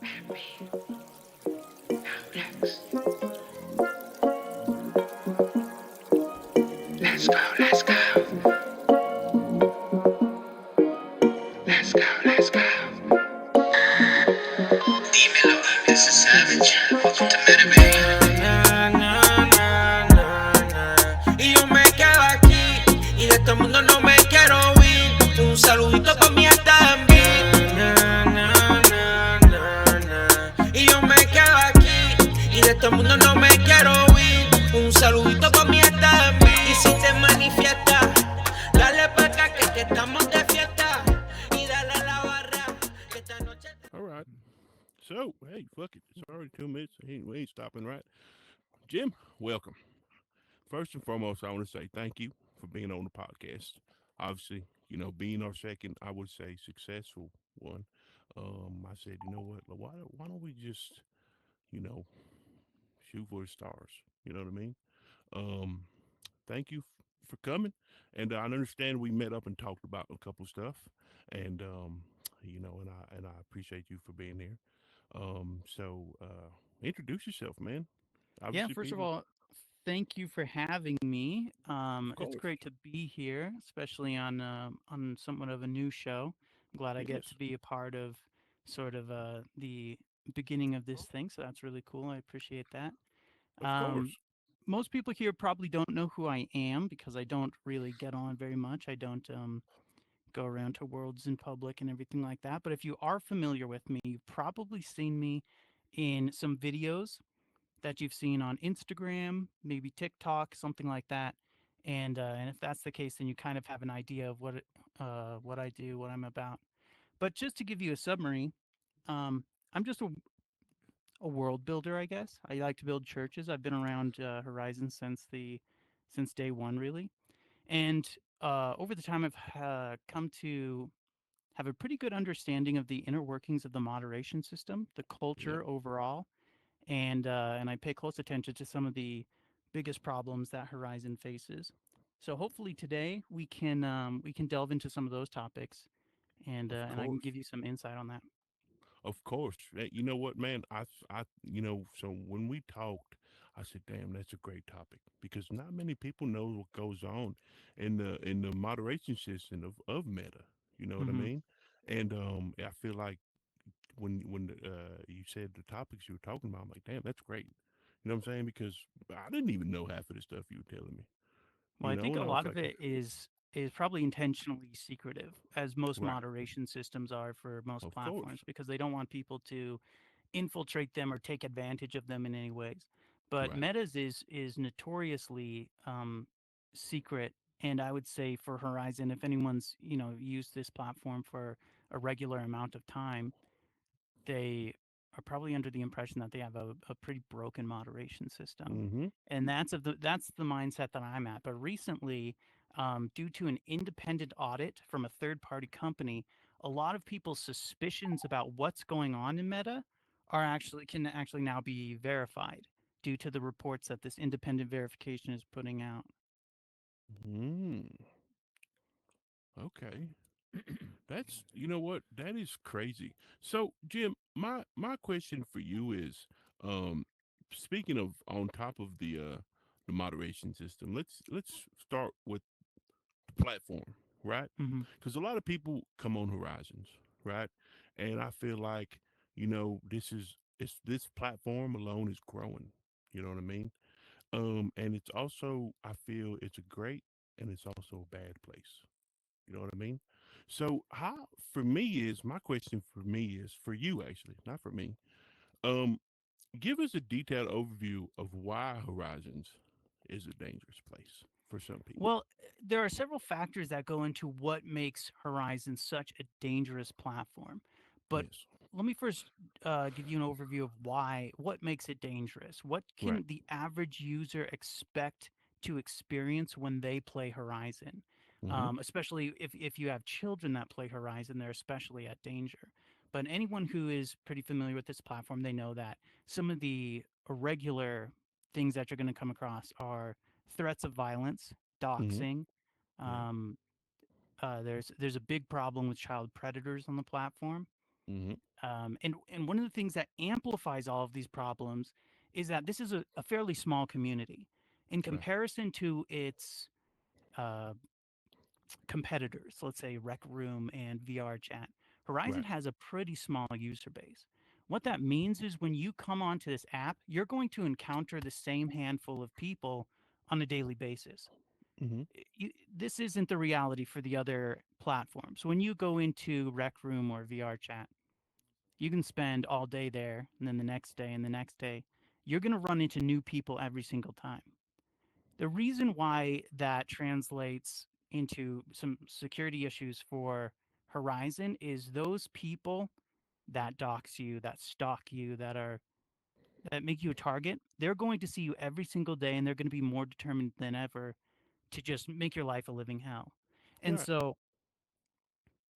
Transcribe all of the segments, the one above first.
Happy. Next. Let's go, let's go. Let's go, let's go. Dímelo, this is Savage. Welcome to Metabay. Y yo me quedo aquí y de este mundo no me quiero ir. Un saludito pa' mí también. Y yo me quedo aquí y de este mundo no me quiero ir. Un saludito pa' mí también. Y si te manifiestas, dale pa' acá que estamos de fiesta. Y dale a la barra que esta noche. All right. So, hey, fuck it. It's already 2 minutes. We ain't stopping, right? Jim, welcome. First and foremost, I want to say thank you for being on the podcast. Obviously, being our second, I would say, successful one. I said, you know what? Why don't we just, you know, shoot for the stars? You know what I mean? Um, Thank you for coming. And I understand we met up and talked about a couple stuff. And, and I appreciate you for being here. Introduce yourself, man. Yeah, Obviously, first of people, all, thank you for having me. of It's course, great to be here, especially on somewhat of a new show. I'm glad I get yes, to be a part of sort of the beginning of this thing, so that's really cool. I appreciate that. of Um, course, Most people here probably don't know who I am because I don't really get on very much. I don't go around to worlds in public and everything like that. But if you are familiar with me, you've probably seen me in some videos that you've seen on Instagram, maybe TikTok, something like that. And if that's the case, then you kind of have an idea of what I do, what I'm about. But just to give you a summary, I'm just a world builder, I guess. I like to build churches. I've been around Horizon since day one, really. And over the time, I've come to have a pretty good understanding of the inner workings of the moderation system, the yep, culture overall, and I pay close attention to some of the biggest problems that Horizon faces. So hopefully today we can delve into some of those topics, and I can course. give you some insight on that. Of course. You know what, man? So when we talked, I said, "Damn, that's a great topic," because not many people know what goes on in the moderation system of Meta. You know what I Hmm. mean? And I feel like when you said the topics you were talking about, I'm like, "Damn, that's great." You know what I'm saying? Because I didn't even know half of the stuff you were telling me. Well, I think And a I was lot of like, it is probably intentionally secretive, as most "Right, moderation systems are for most of course, platforms, because they don't want people to infiltrate them or take advantage of them in any ways. But right, Meta's is notoriously secret, and I would say for Horizon, if anyone's used this platform for a regular amount of time, they are probably under the impression that they have a pretty broken moderation system, mm-hmm, and that's the mindset that I'm at. But recently, due to an independent audit from a third party company, a lot of people's suspicions about what's going on in Meta can actually now be verified due to the reports that this independent verification is putting out. mm, okay." That's you know what that is crazy. So Jim, my question for you is, um, speaking of on top of the moderation system, let's start with the platform, right? Hmm. Because a lot of people come on Horizons, right? And I feel like this platform alone is growing. You know what I mean? And it's also I feel it's a great and it's also a bad place. You know what I mean? So how for me is my question for me is for you actually, not for me. Um, Give us a detailed overview of why Horizons is a dangerous place for some people. Well, there are several factors that go into what makes Horizon such a dangerous platform. But Yes. let me first give you an overview of what makes it dangerous. What Right. can the average user expect to experience when they play Horizon? Mm-hmm. Especially if you have children that play Horizon, they're especially at danger. But anyone who is pretty familiar with this platform, they know that some of the irregular things that you're going to come across are threats of violence, Mm-hmm. doxing. Yeah. Um, there's a big problem with child predators on the platform. Mm-hmm. And one of the things that amplifies all of these problems is that this is a fairly small community in Right. comparison to its uh, competitors, let's say Rec Room and VR Chat. Horizon Right. has a pretty small user base. What that means is when you come onto this app, you're going to encounter the same handful of people on a daily basis. Mm-hmm. This isn't the reality for the other platforms. When you go into Rec Room or VR Chat, you can spend all day there and then the next day and the next day. You're going to run into new people every single time. The reason why that translates into some security issues for Horizon is those people that dox you, that stalk you, that make you a target, they're going to see you every single day and they're going to be more determined than ever to just make your life a living hell. And Right.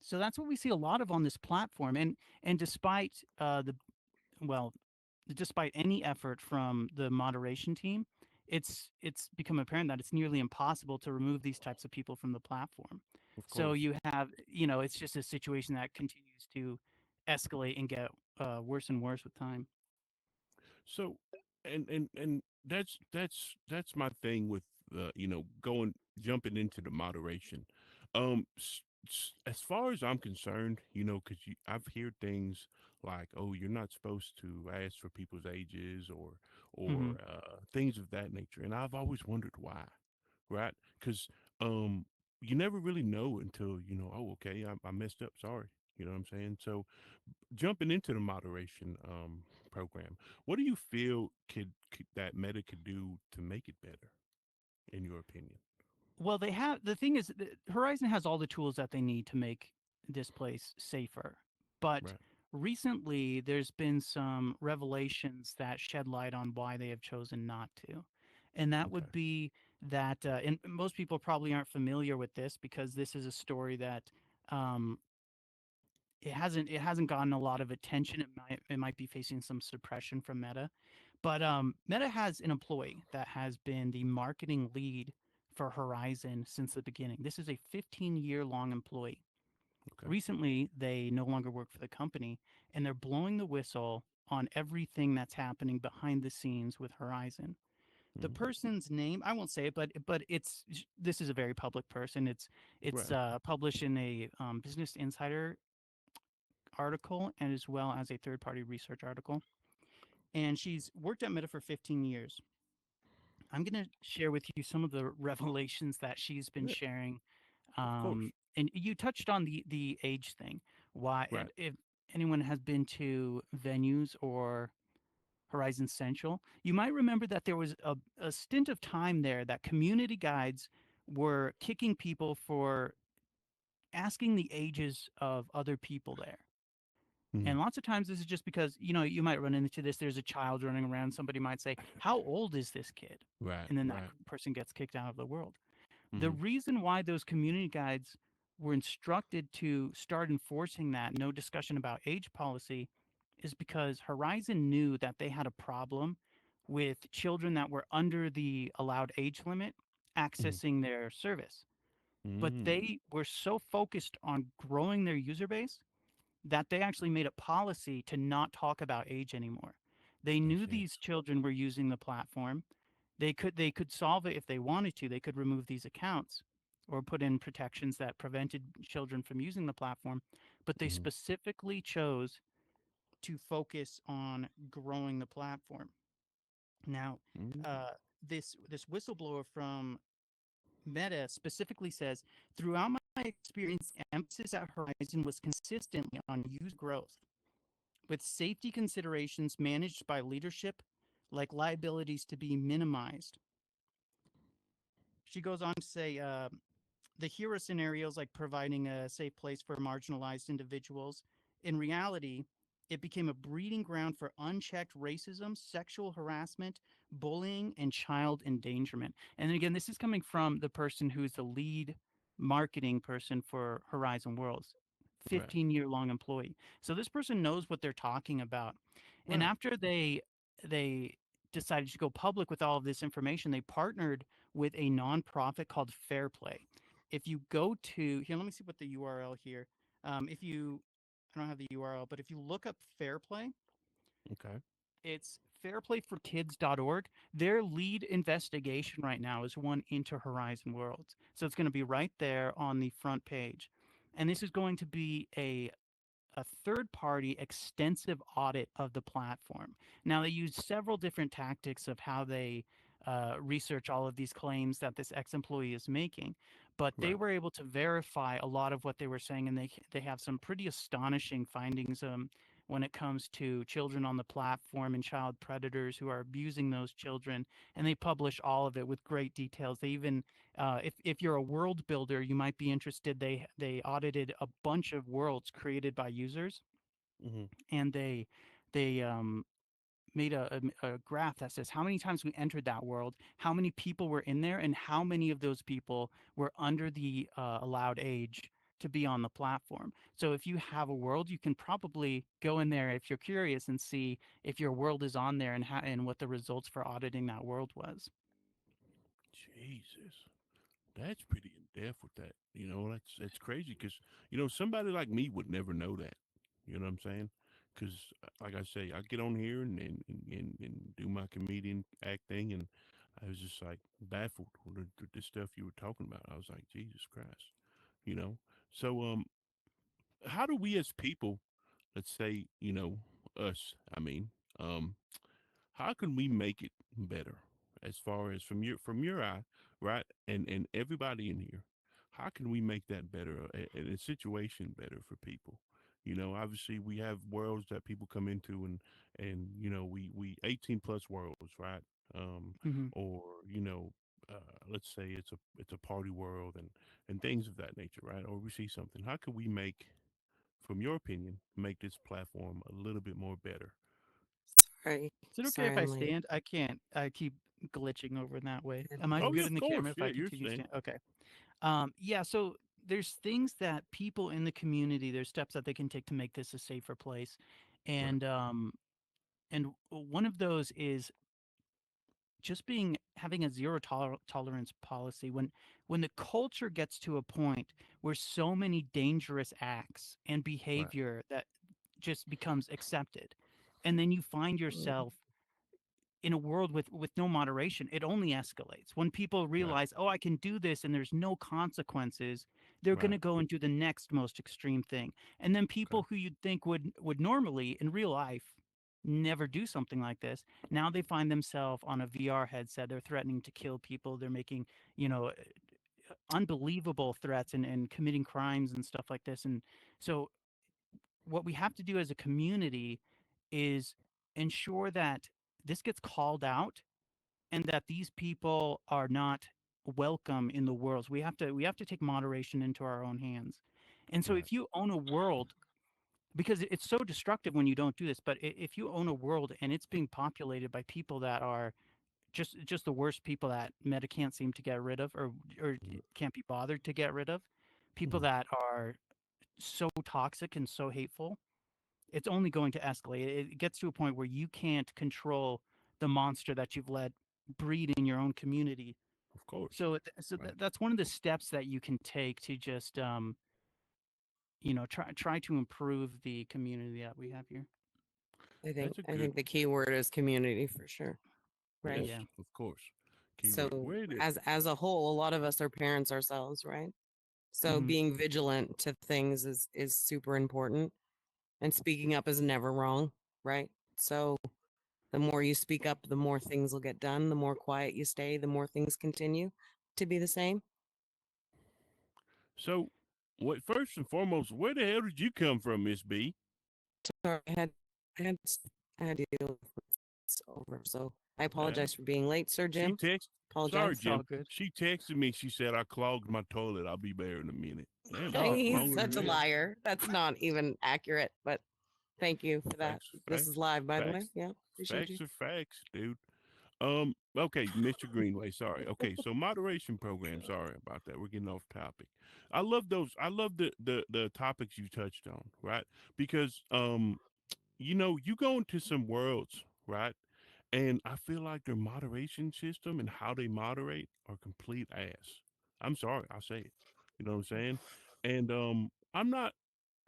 so that's what we see a lot of on this platform. And despite the well, despite any effort from the moderation team, it's become apparent that it's nearly impossible to remove these types of people from the platform. Of So course. you have, it's just a situation that continues to escalate and get worse and worse with time. So, and that's my thing with going jumping into the moderation. As far as I'm concerned, because I've heard things like, oh, you're not supposed to ask for people's ages Hmm. or things of that nature, and I've always wondered why, right? Because um, you never really know until oh, okay, I messed up, sorry. You know what I'm saying? So jumping into the moderation program, what do you feel could that Meta could do to make it better, in your opinion? Well, they have the thing is Horizon has all the tools that they need to make this place safer. But Right. recently there's been some revelations that shed light on why they have chosen not to. And that Okay. would be that and most people probably aren't familiar with this because this is a story that um, it hasn't gotten a lot of attention. It might be facing some suppression from Meta, but Meta has an employee that has been the marketing lead for Horizon since the beginning. This is a 15-year long employee. Okay. Recently, they no longer work for the company, and they're blowing the whistle on everything that's happening behind the scenes with Horizon. The Hmm. person's name, I won't say it, but this is a very public person. It's Right. published in a Business Insider article and as well as a third party research article. And she's worked at Meta for 15 years. I'm going to share with you some of the revelations that she's been Yeah. sharing. Of course. And you touched on the age thing. Why, Right. if anyone has been to venues or Horizon Central, you might remember that there was a stint of time there that community guides were kicking people for asking the ages of other people there. Hmm. And lots of times this is just because, you might run into this. There's a child running around. Somebody might say, "How old is this kid?" Right. And then that Right. person gets kicked out of the world. The Hmm. reason why those community guides were instructed to start enforcing that no discussion about age policy is because Horizon knew that they had a problem with children that were under the allowed age limit Hmm. accessing their service. But Mm. they were so focused on growing their user base that they actually made a policy to not talk about age anymore. They I knew see. these children were using the platform. They could solve it if they wanted to. They could remove these accounts or put in protections that prevented children from using the platform, but they Hmm. specifically chose to focus on growing the platform. Now, Mm. uh, this whistleblower from Meta specifically says, throughout my experience, emphasis at Horizon was consistently on user growth, with safety considerations managed by leadership, like liabilities to be minimized. She goes on to say the hero scenarios, like providing a safe place for marginalized individuals. In reality, it became a breeding ground for unchecked racism, sexual harassment, bullying, and child endangerment. And again, this is coming from the person who's the lead marketing person for Horizon Worlds, Right. 15-year-long employee. So this person knows what they're talking about. And Right. after they decided to go public with all of this information, they partnered with a nonprofit called Fair Play. If you go to here, let me see what the URL here. If you I don't have the URL, but if you look up Fair Play, Okay. it's fairplayforkids.org. Their lead investigation right now is one into Horizon Worlds. So it's going to be right there on the front page. And this is going to be a third party extensive audit of the platform. Now, they use several different tactics of how they research all of these claims that this ex employee is making, but they Right. were able to verify a lot of what they were saying, and they have some pretty astonishing findings when it comes to children on the platform and child predators who are abusing those children. And they publish all of it with great details. They even if you're a world builder, you might be interested. They audited a bunch of worlds created by users, Mm-hmm. and they made a graph that says how many times we entered that world, how many people were in there, and how many of those people were under the allowed age to be on the platform. So if you have a world, you can probably go in there if you're curious and see if your world is on there and and what the results for auditing that world was. Jesus. That's pretty in depth with that. That's crazy because somebody like me would never know that. You know what I'm saying? Because like I say, I get on here and do my comedian act thing, and I was just like baffled with the stuff you were talking about. I was like, Jesus Christ, you know. So how do we as people, let's say, us, I mean, um, how can we make it better as far as from your eye, right? And everybody in here, how can we make that better and a situation better for people? Obviously we have worlds that people come into, and we 18 plus worlds, right? um Hmm. or let's say it's a party world, and things of that nature, right? Or we see something, how can we make, from your opinion, make this platform a little bit more better? Sorry, Is it okay sorry, if I I'm late. stand? I can't. I keep glitching over in that way. Am I Oh yeah, good in of the course, camera if yeah, I you're continue saying. stand? Okay. Yeah. So there's things that people in the community, there's steps that they can take to make this a safer place, Right. and one of those is just being having a tolerance policy. When the culture gets to a point where so many dangerous acts and Right. behavior that just becomes accepted, and then you find Mm, yourself in a world with no moderation, it only escalates. When people Right. realize, oh, I can do this and there's no consequences, they're going Right. to go and do the next most extreme thing. And then Okay. people who you'd think would normally in real life never do something like this, now they find themselves on a VR headset. They're threatening to kill people. They're making, you know, unbelievable threats and committing crimes and stuff like this. And so what we have to do as a community is ensure that this gets called out and that these people are not welcome in the world. We have to take moderation into our own hands. And so Right. if you own a world, because it's so destructive when you don't do this, but if you own a world and it's being populated by people that are just the worst people that Meta can't seem to get rid of, or can't be bothered to get rid of, people Mm-hmm. that are so toxic and so hateful, it's only going to escalate. It gets to a point where you can't control the monster that you've let breed in your own community. Of course. So Right. that's one of the steps that you can take to just try to improve the community that we have here. I think That's a I good. think the key word is community for sure, Yes, right? Yeah. of course. Keyword. So Where did? as a whole, a lot of us are parents ourselves, right? So Hmm. being vigilant to things is super important, and speaking up is never wrong, right? So the more you speak up, the more things will get done. The more quiet you stay, the more things continue to be the same. So, what? First and foremost, where the hell did you come from, Miss B? Sorry, I had I had to deal with this over. So I Uh, apologize for being late, Sir she Jim. text. Sorry, Apologize. It's all Jim. good. She texted me. She said I clogged my toilet. I'll be there in a minute. Damn, it Oh, took He's longer fun. than such a that. liar. That's not even accurate, but thank you for that. Facts, This is facts, live, by the way. facts, Yeah, appreciate facts you. are facts, dude. Okay, Mr. Greenway. Sorry. Okay, so moderation program. Sorry about that. We're getting off topic. I love those. I love the topics you touched on, right? Because you go into some worlds, right? And I feel like their moderation system and how they moderate are complete ass. I'm sorry, I'll say it. You know what I'm saying? And I'm not.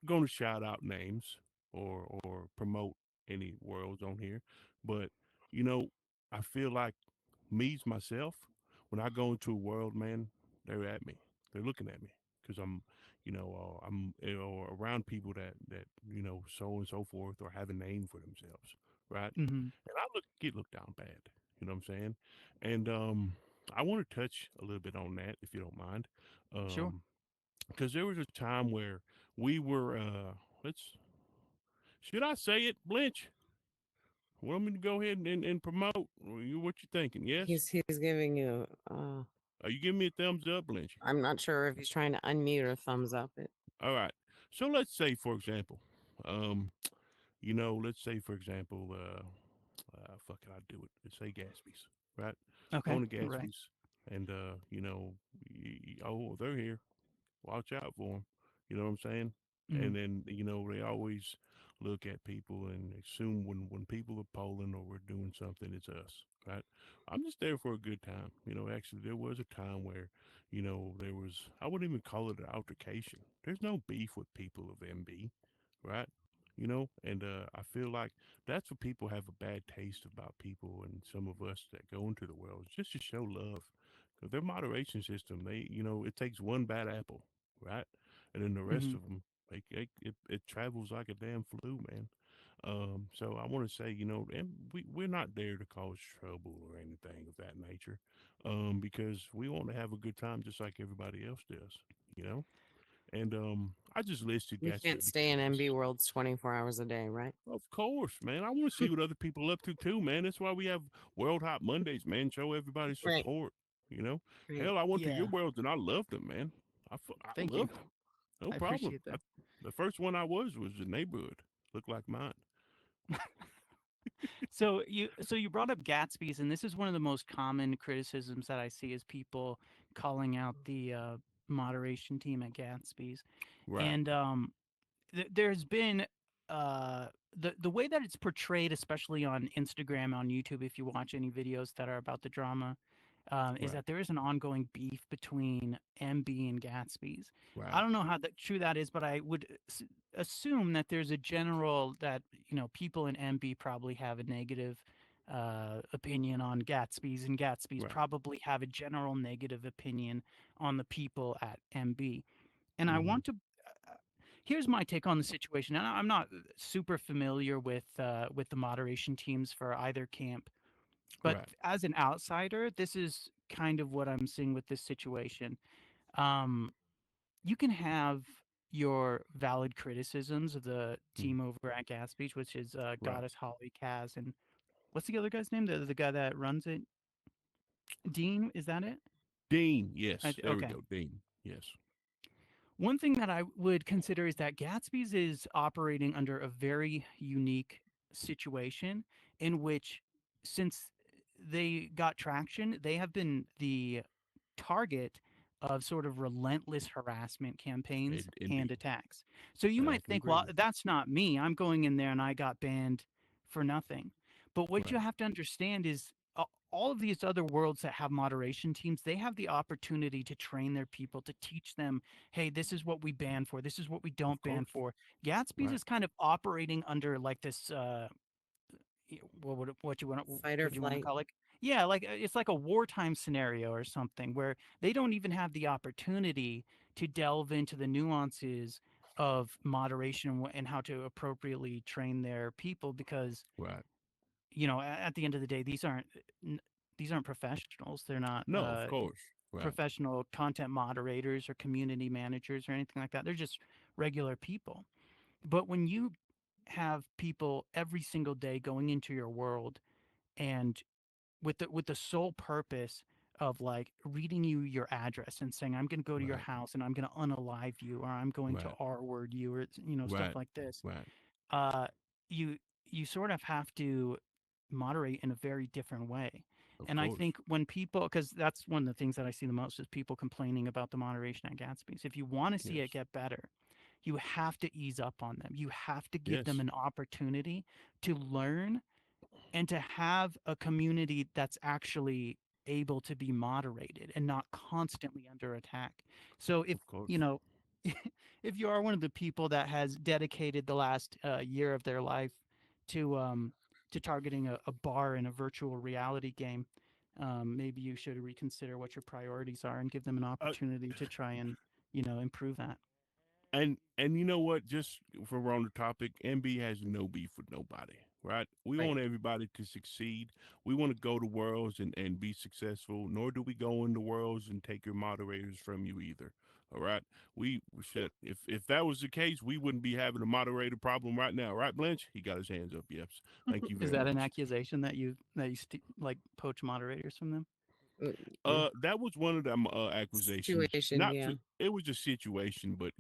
going to shout out names or promote any worlds on here, but you know, I feel like me's myself. When I go into a world, man, they're at me. They're looking at me because I'm around people that so and so forth or have a name for themselves, right? Hmm. And I get looked down bad. You know what I'm saying? And I want to touch a little bit on that if you don't mind. Sure. Um, because there was a time where we were let's should I say it, Blinch? Want me to go ahead and promote? What you thinking? Yes? He's giving you. Are you giving me a thumbs up, Blinch? I'm not sure if he's trying to unmute or thumbs up it. All right. So let's say, for example, um, let's say, for example, fuck it, I'll do it. Let's say Gatsby's, right? Okay. Going to Right. Gatsby's, and oh, they're here. Watch out for them. You know what I'm saying? Hmm. And then they always look at people and assume when people are polling or we're doing something, it's us, right? I'm just there for a good time. Actually, there was a time where, there was I wouldn't even call it an altercation. There's no beef with people of MB, right? And I feel like that's what people have a bad taste about people and some of us that go into the world, just to show love. 'Cause their moderation system, it takes one bad apple, right? And then the rest Hmm. of them, it travels like a damn flu, man. So I want to say, and we're not there to cause trouble or anything of that nature, because we want to have a good time just like everybody else does, you know. And I just listed You Gatsby can't stay because in it's, MB worlds 24 hours a day, right? of course, man. I want to see what other people are up to too, man. That's why we have World Hot Mondays, man. Show everybody Right. support. You know, Right. hell, I went to your Yeah. world and I loved them, man. I Thank you. loved them. No I problem. appreciate that. The first one I was the neighborhood. Looked like mine. So you brought up Gatsby's, and this is one of the most common criticisms that I see is people calling out the moderation team at Gatsby's, Right, and there's been the way that it's portrayed, especially on Instagram, on YouTube, if you watch any videos that are about the drama, is right, that there is an ongoing beef between MB and Gatsby's. I right, don't know how true that is, but I would assume that there's a general that people in MB probably have a negative opinion on Gatsby's, and Gatsby's right. probably have a general negative opinion on the people at MB. And I Mm-hmm. want to. Here's my take on the situation, and I'm not super familiar with the moderation teams for either camp, but Right. as an outsider, this is kind of what I'm seeing with this situation. Um, you can have your valid criticisms of the Mm, team over at Gas Beach, which is right. Goddess Holly, Kaz, and what's the other guy's name? The guy that runs it, Dean. Is that it? Dean. Yes. There we Okay. go. Dean. Yes. One thing that I would consider is that Gatsby's is operating under a very unique situation in which, since they got traction, they have been the target of sort of relentless harassment campaigns and Indeed. attacks. So you And I might can think, agree well, with you. that's not me. I'm going in there and I got banned for nothing. But what you Right. have to understand is all of these other worlds that have moderation teams, they have the opportunity to train their people, to teach them, hey, this is what we ban for, this is what we Of don't ban course. for. Gatsby's Right. is kind of operating under like this what you want Fight or what you want to flight. call it, yeah, like it's like a wartime scenario or something where they don't even have the opportunity to delve into the nuances of moderation and how to appropriately train their people because Right. at the end of the day n- these aren't professionals. They're not No. Of course. Right. professional content moderators or community managers or anything like that. They're just regular people. But when you have people every single day going into your world and with the sole purpose of like reading you your address and saying I'm going to go to your Right. house and I'm going to unalive you or I'm going to Right. R word you or stuff Right. like this, Right. uh you you sort of have to moderate in a very different way. Of And I course. think when people, because that's one of the things that I see the most is people complaining about the moderation at Gatsby's. If you want to see it Yes. get better, you have to ease up on them. You have to give them Yes. an opportunity to learn and to have a community that's actually able to be moderated and not constantly under attack. So if Of course. you know if you are one of the people that has dedicated the last year of their life to targeting a bar in a virtual reality game, maybe you should reconsider what your priorities are and give them an Uh, opportunity to try and improve that. and you know what? Just for we're on the topic, MB has no beef with nobody, right? We Right. want everybody to succeed. We want to go to worlds and be successful. Nor do we go into worlds and take your moderators from you either. All right. We should if that was the case, we wouldn't be having a moderator problem right now, right, Blanche? He got his hands up. Yes. Thank you Is very that an much. accusation that like poach moderators from them? Mm, That was one of them accusations. situation, Not yeah. to, it was a situation, but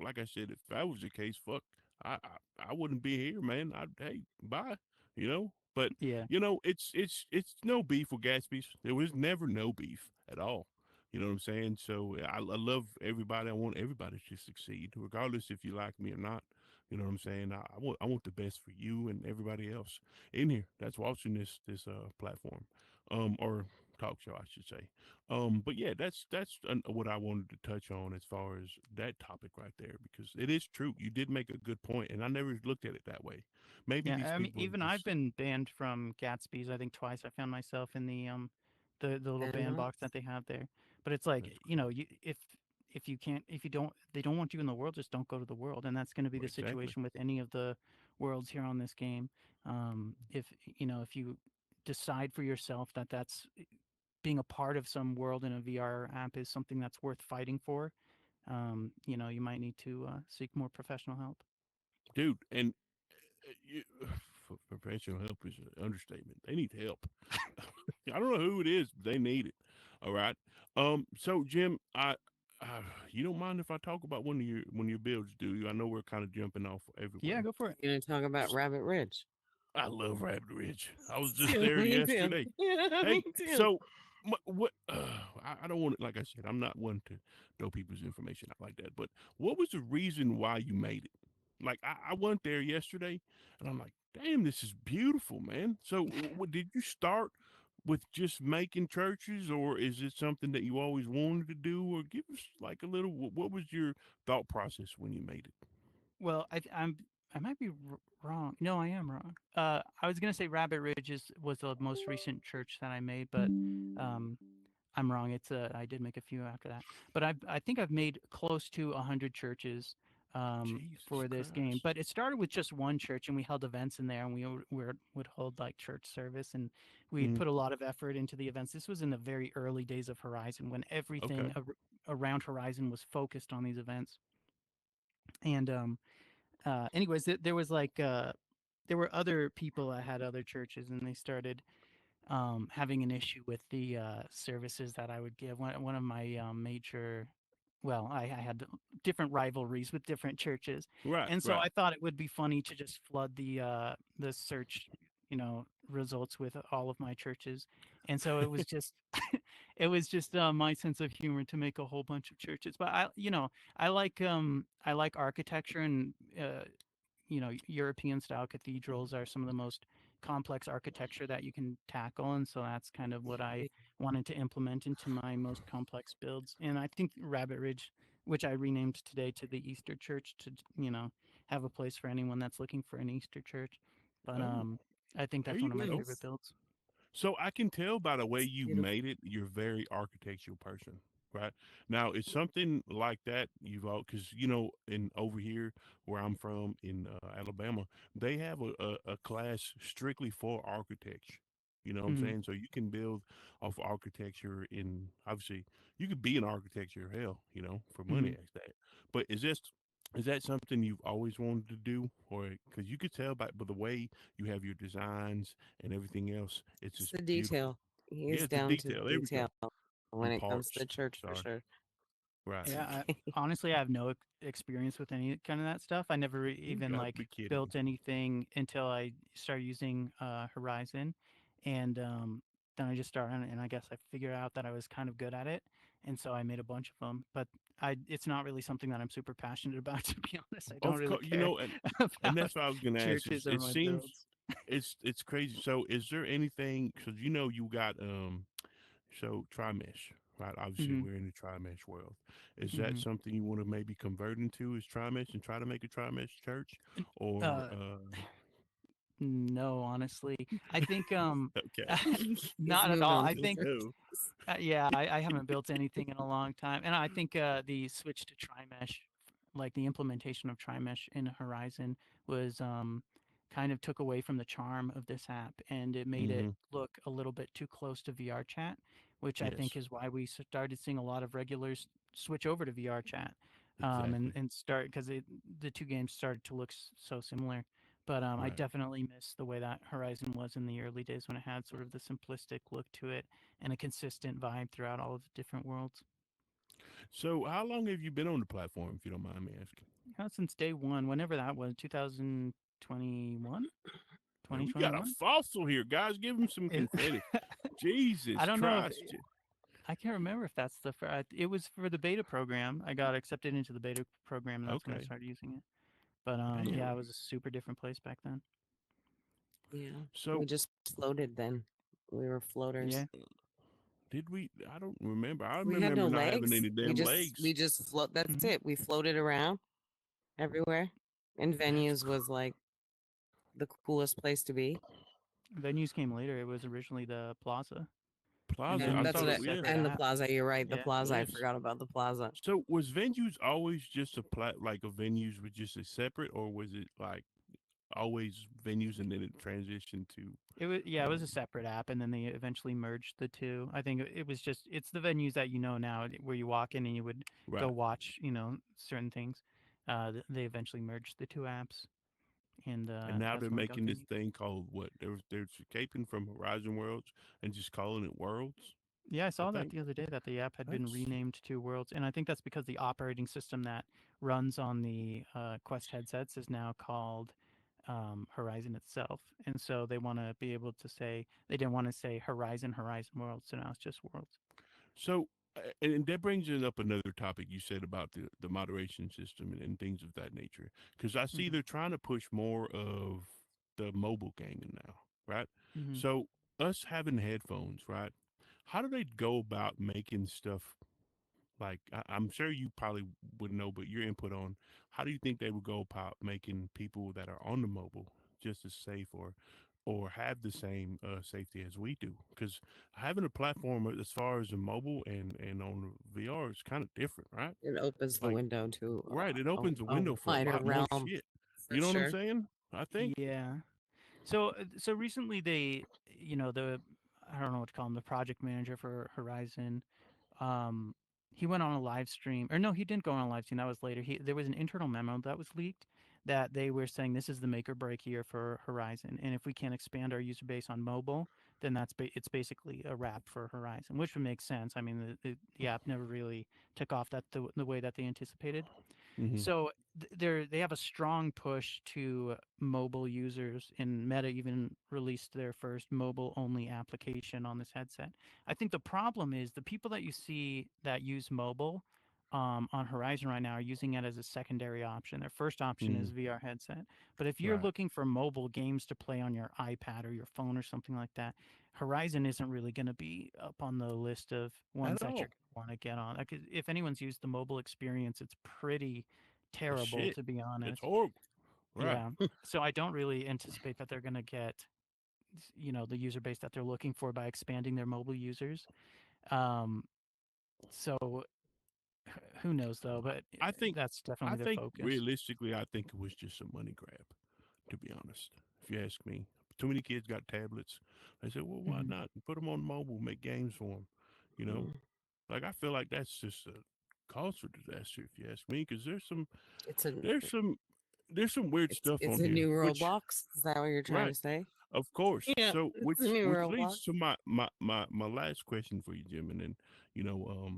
like I said, if that was the case, fuck, I wouldn't be here, man. Hey, bye, you know. But Yeah. it's no beef with Gatsby's. There was never no beef at all. You know what I'm saying? So I love everybody. I want everybody to succeed, regardless if you like me or not. You know what I'm saying? I want the best for you and everybody else in here that's watching this platform, or talk show, I should say. But yeah, that's what I wanted to touch on as far as that topic right there, because it is true. You did make a good point, and I never looked at it that way. Maybe Yeah, these I mean, people are even I've just been banned from Gatsby's. I think twice. I found myself in the little band Uh-huh. box that they have there. But it's like, that's crazy. if you can't, if you don't, they don't want you in the world, just don't go to the world. And that's going to be the Exactly, situation with any of the worlds here on this game. If if you decide for yourself that that's being a part of some world in a VR app is something that's worth fighting for, you might need to seek more professional help. dude. And you, professional help is an understatement. They need help. I don't know who it is, but they need it. All right. So Jim, uh, you don't mind if I talk about one of your builds, do you? I know we're kind of jumping off Yeah, everywhere. go for it. You're gonna talk about Rabbit Ridge. I love Rabbit Ridge. I was just Yeah, there me too. yesterday. Yeah, Hey, me too. so what? I don't want to. Like I said, I'm not one to throw people's information out like that. But what was the reason why you made it? Like I went there yesterday, and I'm like, damn, this is beautiful, man. So what did you start with just making churches, or is it something that you always wanted to do? Or give us like a little. What was your thought process when you made it? Well, I might be wrong. No, I am wrong. I was gonna say Rabbit Ridge was the most recent church that I made, but um, I'm wrong. I did make a few after that, but I think I've made close to 100 churches Jesus for this game. Christ. But it started with just one church, and we held events in there, and would hold like church service, and we Mm, put a lot of effort into the events. This was in the very early days of Horizon, when okay. everything around Horizon was focused on these events, and anyways, there was like there were other people that had other churches, and they started having an issue with the services that I would give. One of my major, well, I had different rivalries with different churches, Right. and so Right. I thought it would be funny to just flood the search, results with all of my churches, and so it was just it was just my sense of humor to make a whole bunch of churches. But I like architecture, and European style cathedrals are some of the most complex architecture that you can tackle. And so that's kind of what I wanted to implement into my most complex builds. And I think Rabbit Ridge, which I renamed today to the Easter Church, to, have a place for anyone that's looking for an Easter church. But Oh, I think there that's you one of my go. favorite Nice. builds. So I can tell by the way It's you've beautiful. made it, you're a very architectural person, right? Now, it's something like that you've all because in over here where I'm from in Alabama, they have a class strictly for architecture. You know what I'm Hmm. saying? So you can build off architecture in obviously you could be an architecture hell, for money Hmm. as that. But is that something you've always wanted to do, or because you could tell by the way you have your designs and everything else. It's It's just the beautiful. detail. He Yeah, is it's the down to the detail. There we detail go. when And it comes to parts. the church for Sorry. sure. Right. It's Yeah, okay. honestly, I have no experience with any kind of that stuff. I never You even got to be like kidding me. built anything until I started using Horizon, and then I just started, and I guess I figured out that I was kind of good at it, and so I made a bunch of them. But it's not really something that I'm super passionate about, to be honest. I don't Of really course, care and about that's what I was going to ask. Is churches or it my seems builds. it's crazy. So, is there anything? Because you got so try mesh. right? Obviously, Hmm. we're in the tri-mesh world. Is that Hmm. something you want to maybe convert into? Is tri-mesh and try to make a tri-mesh church, or Uh, no, honestly, I think okay, He's not at moved all. on I to just think no. yeah, I haven't built anything in a long time, and I think the switch to TriMesh, like the implementation of TriMesh in Horizon, was kind of took away from the charm of this app, and it made it Mm-hmm. look a little bit too close to VR chat, which I think Yes, is why we started seeing a lot of regulars switch over to VR chat, exactly. and start because the two games started to look so similar. But I Right. definitely miss the way that Horizon was in the early days when it had sort of the simplistic look to it and a consistent vibe throughout all of the different worlds. So, how long have you been on the platform, if you don't mind me asking? Since day one, whenever that was, 2021, Man, we got a 2021. fossil here, guys. Give him some It, confetti. I Jesus don't know if Christ. I can't remember if that's it was for the beta program. I got accepted into the beta program, and that's when I Okay. started using it. But Damn. yeah, it was a super different place back then. Yeah. So, We just floated then. We were floaters. Yeah. did we? I don't remember. I We had remember no not having legs. any We damn just we legs. just float. That's Hmm. it. We floated around everywhere. And That's venues was like the coolest place to be. Venues came later. It was originally the Plaza, and Plaza. then I it That's was thought a what it. I, Yeah. separate and the app. plaza, you're right. The Yeah. plaza, I Yes. forgot about the plaza. So, was venues always just a like a venues with just a separate, or was it like always venues and then it transitioned to? It was yeah, it was a Um, separate app, and then they eventually merged the two. I think it was just it's the venues that you know now, where you walk in and you would go right. watch, certain things. They eventually merged the two apps, and And now that's they're when we got making this venues. thing called what? They're escaping from Horizon Worlds and just calling it Worlds. Yeah, I I saw that think the other day that the app had been that's renamed to Worlds, and I think that's because the operating system that runs on the Quest headsets is now called Horizon itself, and so they want to be able to say they didn't want to say Horizon Worlds, so now it's just Worlds. so. And that brings it up another topic you said about the moderation system and things of that nature. Because I see Hmm. they're trying to push more of the mobile gaming now, right? Hmm. So us having headphones, right? How do they go about making stuff like I'm sure you probably would know, but your input on how do you think they would go about making people that are on the mobile just as safe or have the same safety as we do? Because having a platform as far as the mobile and on the VR is kind of different, right? It opens the Like, window to right, it opens a a window for a wider lot more realm shit. for You know what I'm sure. saying? I think. Yeah. So recently the I don't know what to call him, the project manager for Horizon, um, he went on a live stream, or no, he didn't go on a live stream. That was later. There was an internal memo that was leaked that they were saying this is the make or break year for Horizon, and if we can't expand our user base on mobile, then it's basically a wrap for Horizon, which would make sense. I mean, the app never really took off the way that they anticipated. Hmm. So they have a strong push to mobile users, and Meta even released their first mobile only application on this headset. I think the problem is the people that you see that use mobile on Horizon right now are using it as a secondary option. Their first option Hmm. is VR headset. But if you're Right. looking for mobile games to play on your iPad or your phone or something like that, Horizon isn't really going to be up on the list of ones At that you're all. going to want to get on. Like, if anyone's used the mobile experience, it's pretty It's terrible, shit. to be It's honest. horrible. Right. Yeah. So I don't really anticipate that they're going to get, the user base that they're looking for by expanding their mobile users. Um, so who knows though? But I think that's I definitely their think focus. realistically, I think it was just a money grab. To be honest, if you ask me, too many kids got tablets. They said, "Well, why Hmm. not put them on mobile, make games for them?" You know, Mm. like I feel like that's just a culture disaster. If you ask me, because It's a there's some there's some weird stuff it's on a here. new Which Roblox. Is that what you're trying right, to say? of course. Yeah, So it's a new which Roblox. leads to my last question for you, Jim, and then you know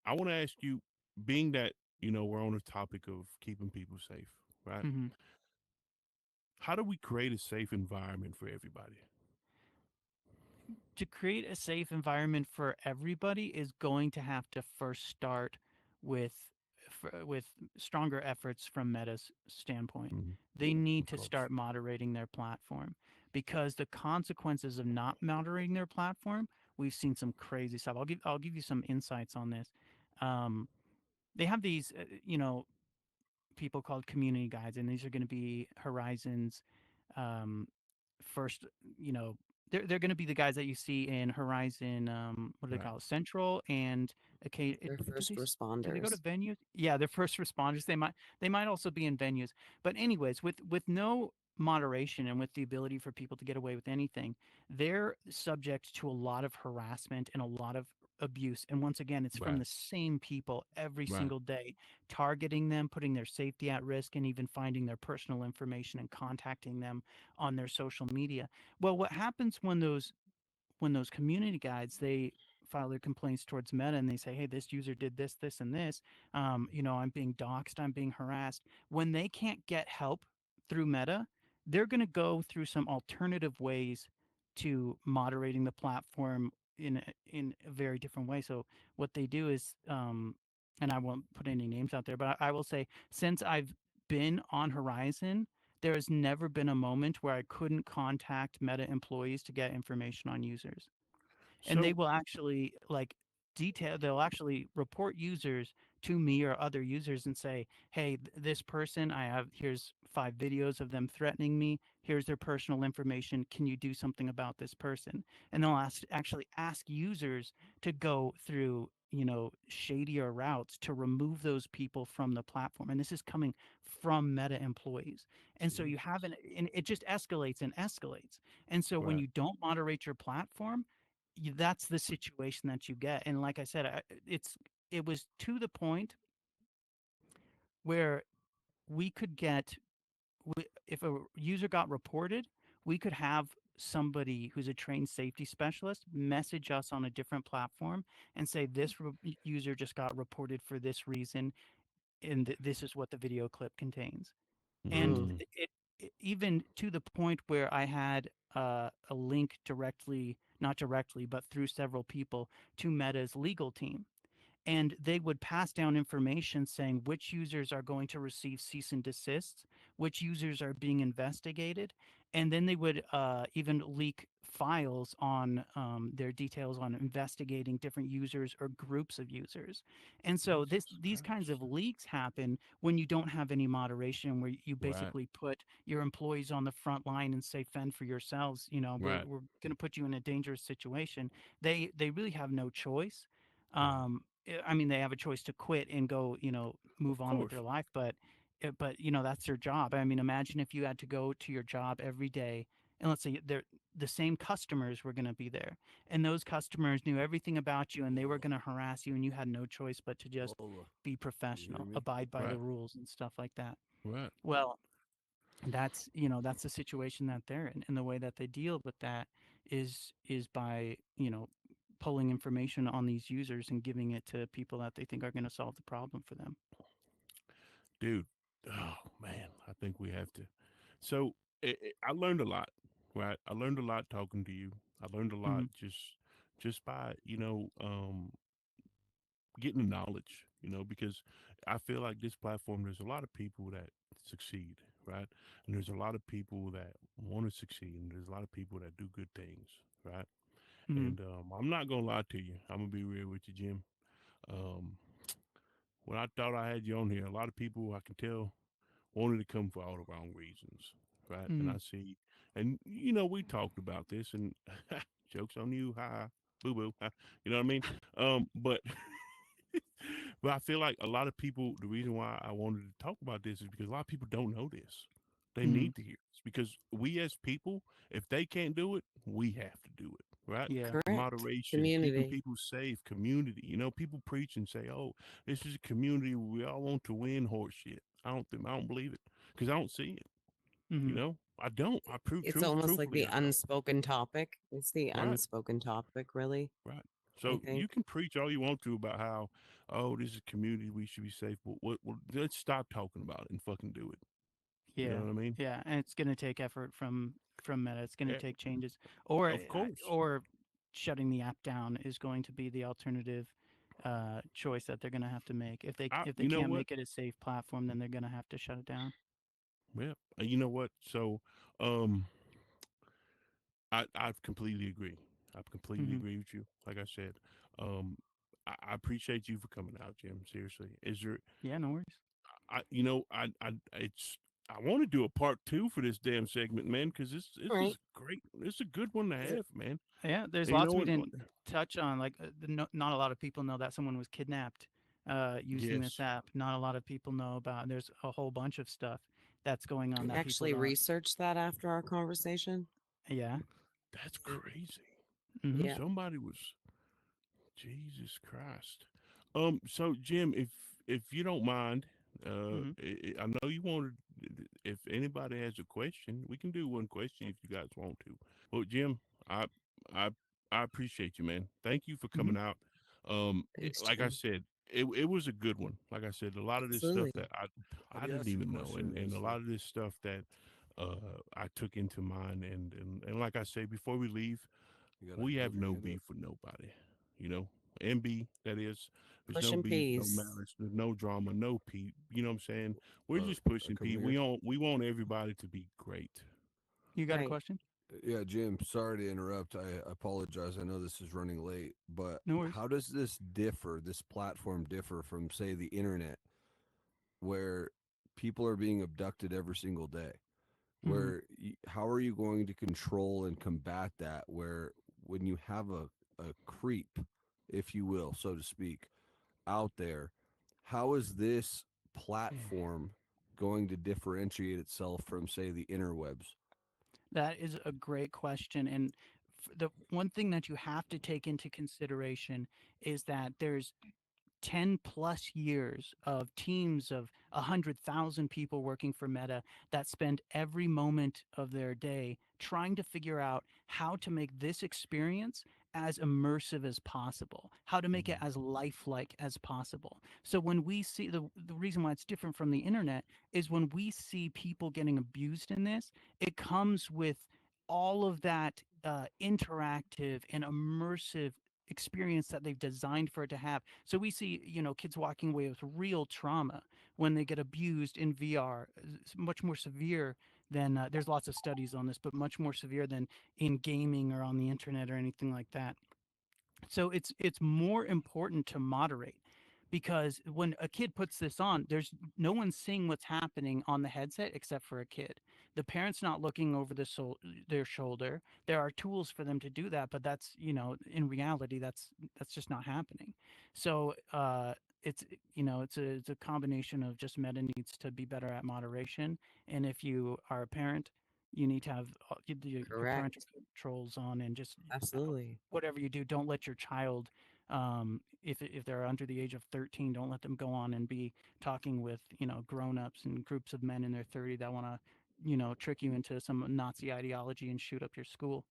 I want to ask you, being that we're on the topic of keeping people safe, right? Hmm. How do we create a safe environment for everybody? To create a safe environment for everybody is going to have to first start with with stronger efforts from Meta's standpoint. Mhm. They need Of to course. start moderating their platform, because the consequences of not moderating their platform we've seen some crazy stuff. I'll give you some insights on this. Um, they have these, people called community guides, and these are going to be Horizon's um, first, you know, they're going to be the guys that you see in Horizon. What do they Right. call it? Central and okay. They're Do first do they go to responders. venues? Yeah, they're first responders. They might also be in venues. But anyways, with no moderation and with the ability for people to get away with anything, they're subject to a lot of harassment and a lot of abuse. And once again, it's from Right. the same people every Right. single day, targeting them, putting their safety at risk, and even finding their personal information and contacting them on their social media. Well, what happens when those community guides, they file their complaints towards Meta and they say, hey, this user did this, this, and this. I'm being doxxed, I'm being harassed. When they can't get help through Meta, they're going to go through some alternative ways to moderating the platform in a very different way. So what they do is, and I won't put any names out there, but I will say, since I've been on Horizon, there has never been a moment where I couldn't contact Meta employees to get information on users. And they So, will actually they'll actually report users to me or other users and say, hey, this person, here's 5 videos of them threatening me. Here's their personal information. Can you do something about this person? And they'll actually ask users to go through, shadier routes to remove those people from the platform. And this is coming from Meta employees. And so and it just escalates and escalates. And so when right. you don't moderate your platform, that's the situation that you get. And like I said, it was to the point where we could get if a user got reported, we could have somebody who's a trained safety specialist message us on a different platform and say this user just got reported for this reason, and this is what the video clip contains. And Mm. Mm, even to the point where I had a link directly, not directly, but through several people to Meta's legal team, and they would pass down information saying which users are going to receive cease and desists, which users are being investigated, and then they would even leak files on their details on investigating different users or groups of users. And so Jesus these kinds Christ. of leaks happen when you don't have any moderation, where you Right. basically put your employees on the front line and say, fend for yourselves. Right. We're going to put you in a dangerous situation. They really have no choice. Right. I mean, they have a choice to quit and go, move Of on with course. their life, but that's their job. I mean, imagine if you had to go to your job every day, and let's say the same customers were going to be there, and those customers knew everything about you, and they were going to harass you, and you had no choice but to just Lola, be you hear professional, me? abide by Right. the rules and stuff like that. Right. Well, that's the situation that they're in, and the way that they deal with that is by pulling information on these users and giving it to people that they think are going to solve the problem for them. Dude. Oh man, I think we have to. So I learned a lot. Right. I learned a lot talking to you. I learned a lot Hmm. just by getting the knowledge. Because I feel like this platform, there's a lot of people that succeed, right? And there's a lot of people that want to succeed, and there's a lot of people that do good things, right? Hmm. And I'm not gonna lie to you. I'm gonna be real with you, Jim. Um, when I thought I had you on here, a lot of people I can tell wanted to come for all the wrong reasons, right? And Hmm. I see, and we talked about this, and jokes on you, ha, boo boo, you know what I mean? But but I feel like a lot of people, the reason why I wanted to talk about this is because a lot of people don't know this. They Hmm. need to hear this because we as people, if they can't do it, we have to do it, right? Yeah. Correct. Moderation, keeping Community. people safe, community. People preach and say, "Oh, this is a community where we all want to win." Horse shit. I don't believe it because I don't see it. Hmm. I don't. I prove It's almost like truthfully, the I don't. unspoken topic. It's the Right, unspoken topic, really, right. I So you think. can preach all you want to about how, oh, this is a community, we should be safe. But let's stop talking about it and fucking do it. You know Yeah. what I mean? Yeah. And it's going to take effort from Meta. It's going to Eh, take changes, or of course. or shutting the app down is going to be the alternative choice that they're going to have to make. If they You know can't what? make it a safe platform, then they're going to have to shut it down. Yeah. You know what? So, um, I completely agree. I completely Hmm. agree with you. Like I said, um, I appreciate you for coming out, Jim. Seriously, is there? Yeah, no worries. I want to do a part two for this damn segment, man, because this Right. is great. It's a good one to Yeah, have, man. Yeah, there's And you know lots we what? didn't touch on. Like, not a lot of people know that someone was kidnapped using this Yes, app. Not a lot of people know about. There's a whole bunch of stuff that's going on I that people actually don't. researched that after our conversation. Yeah. that's And crazy. Hmm. yeah. Somebody was Jesus Christ. So Jim, if you don't mind, Hmm. I know you wanted. If anybody has a question, we can do one question if you guys want to. Well, Jim, I I I appreciate you, man. Thank you for Hmm. coming out. Thanks, Like I Jim. said, it was a good one. Like I said, a lot of this stuff Absolutely. that how I do you didn't ask your even know, question and a just lot of this stuff that I took into mind, and like I say, before we leave, you gotta we have hold your no hand up? beef with nobody. You know, MB, that is, there's no Pushing beef, no peace. malice, there's no drama, no Pete. You know what I'm saying? We're Uh, just pushing come Pete. here. We want everybody to be great. You got a Right. question? Yeah, Jim. Sorry to interrupt. I apologize. I know this is running late, but No worries. how does this differ? This platform differ from, say, the internet, where people are being abducted every single day? Hmm. How are you going to control and combat that? Where when you have a creep, if you will, so to speak, out there, how is this platform going to differentiate itself from, say, the interwebs? That is a great question. And the one thing that you have to take into consideration is that there's 10 plus years of teams of 100,000 people working for Meta that spend every moment of their day trying to figure out how to make this experience as immersive as possible, how to make it as lifelike as possible. So when we see the reason why it's different from the internet is when we see people getting abused in this, it comes with all of that interactive and immersive experience that they've designed for it to have. So we see, kids walking away with real trauma when they get abused in VR. It's much more severe than there's lots of studies on this, but much more severe than in gaming or on the internet or anything like that. So it's more important to moderate because when a kid puts this on, there's no one seeing what's happening on the headset except for a kid. The parent's not looking over their shoulder. There are tools for them to do that, but that's, in reality, that's just not happening. So it's it's a combination of just Meta needs to be better at moderation, and if you are a parent, you need to have your parental Correct. controls on, and just Absolutely. whatever you do, don't let your child, if they're under the age of 13, don't let them go on and be talking with grown-ups and groups of men in their 30 that want to trick you into some Nazi ideology and shoot up your school.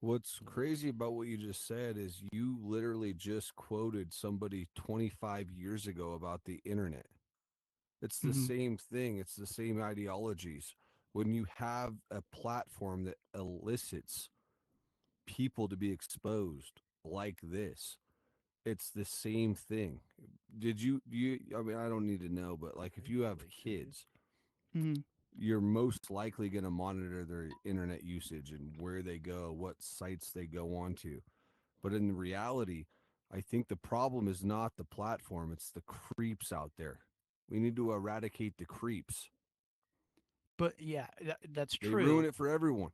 What's crazy about what you just said is you literally just quoted somebody 25 years ago about the internet. It's the Hmm. same thing, it's the same ideologies. When you have a platform that elicits people to be exposed like this, it's the same thing. I mean, I don't need to know, but like if you have kids, Hmm. you're most likely going to monitor their internet usage and where they go, what sites they go onto. But in reality, I think the problem is not the platform, it's the creeps out there. We need to eradicate the creeps. But yeah, that's They ruin true. it for everyone.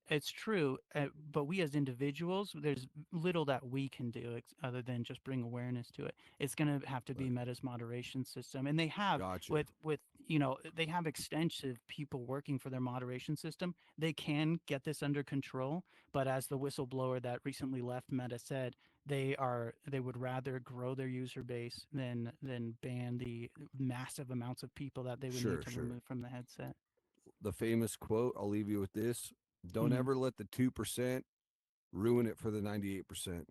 It's true, but we as individuals, there's little that we can do other than just bring awareness to it. It's going to have to be Right. Meta's moderation system, and they have Gotcha. with they have extensive people working for their moderation system. They can get this under control, but as the whistleblower that recently left Meta said, they would rather grow their user base than ban the massive amounts of people that they would need Sure, to sure. remove from the headset. The famous quote, I'll leave you with this. Don't Mhm. ever let the 2% ruin it for the 98%.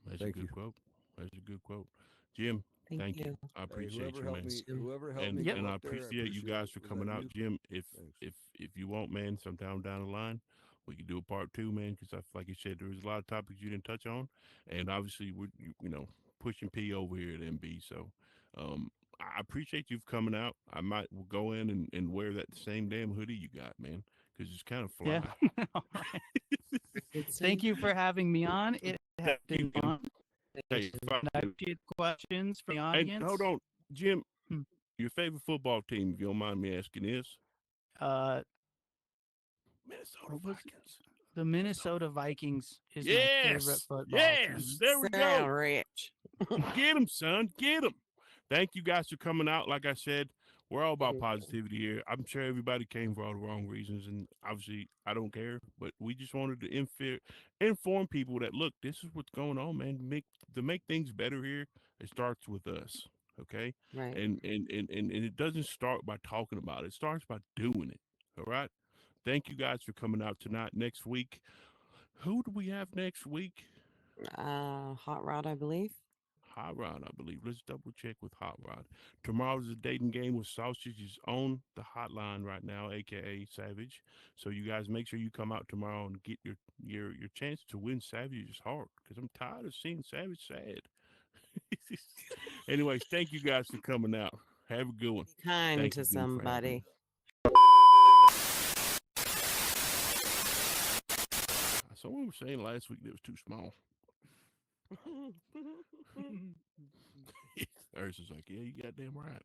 That's a Thank good you. quote. That's a good quote. Jim, Thank thank you. you. I Hey, appreciate you, man. Thanks, Jim. whoever helped me And Yep. come I up there, I appreciate you appreciate guys it. for Was that coming out, you? Jim. Thanks. If you want, man, sometime down the line, we could do a part two, man. Because like you said, there was a lot of topics you didn't touch on, and obviously we're pushing P over here at MB. So, I appreciate you for coming out. I might go in and wear that same damn hoodie you got, man, because it's kind of Yeah. fly. All right. Thank you for having me on. It has Thank you. been fun. Hey, And I appreciate questions from the and audience. hold on, Jim. Hmm. Your favorite football team, if you don't mind me asking, is Uh, Minnesota what was it? Vikings. The Minnesota Vikings is my favorite Yes, football yes. team. There we Sound go. rich. Get them, son. Get them. Thank you guys for coming out. Like I said, we're all about positivity here. I'm sure everybody came for all the wrong reasons, and obviously I don't care. But we just wanted to inform people that look, this is what's going on, man. To make things better here, it starts with us, okay? Right. And it doesn't start by talking about it. It starts by doing it. All right. Thank you guys for coming out tonight. Next week, who do we have next week? Hot Rod, I believe. Hot Rod, I believe. Let's double check with Hot Rod. Tomorrow's a dating game with Sausage is on the hotline right now, aka Savage. So you guys make sure you come out tomorrow and get your chance to win Savage's heart. Because I'm tired of seeing Savage sad. Anyways, thank you guys for coming out. Have a good one. Be kind Thank to you, Jim, for having me. somebody. Someone was saying last week that it was too small. Ursa's like, yeah, you goddamn right.